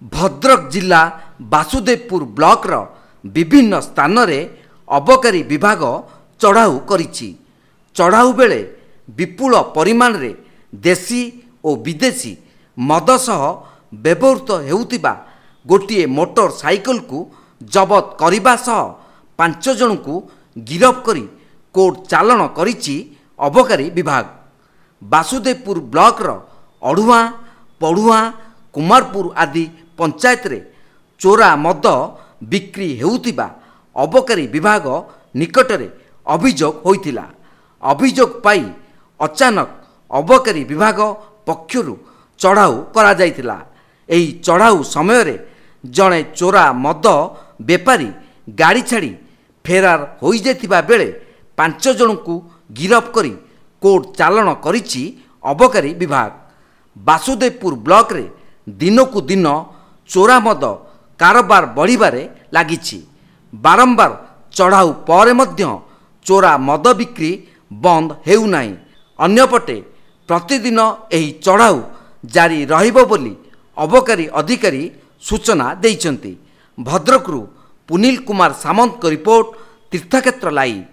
भद्रक जिला बासुदेवपुर ब्लॉकर विभिन्न स्थान रे अबकारी विभाग चढ़ाऊ करिछि। चढ़ाऊ बेले विपुल परिमाण रे देशी और विदेशी मद सह व्यवहृत हेउतिबा गोटिए मोटर साइकल को जबत करिबा सह 5 जन को गिरफ करी कोर्ट चालाण करिछि अबकारी विभाग। बासुदेवपुर ब्लॉकर अड़ुआ पड़ुआ कुमारपुर आदि पंचायत रे चोरा मद बिक्री हेउतिबा अबकारी विभाग निकटरे अभियोग होइतिला। अभियोग पाई अचानक अबकारी विभाग पक्षरु चढ़ाऊ करा जाइतिला। एही चढ़ाऊ समय रे जणे चोरा मद बेपारी गाड़ी छाड़ी फेरार होई जाइतिबा बेले 5 जन को गिरफ करी कोर्ट चालाण करिछि अबकारी विभाग। बासुदेवपुर ब्लॉक रे दिनकु दिन चोरा मद कारोबार बढ़िबारे लागिछि। बारंबार चढ़ाऊ पर मध्य चोरा मद बिक्री बंद हेउ नाही। अन्यपटे प्रतिदिन एही चढ़ाऊ जारी रहिबो बोली अबकारी अधिकारी सूचना देइछन्ति। भद्रकरू पुनील कुमार सामंत को रिपोर्ट, तीर्थक्षेत्र लाइव।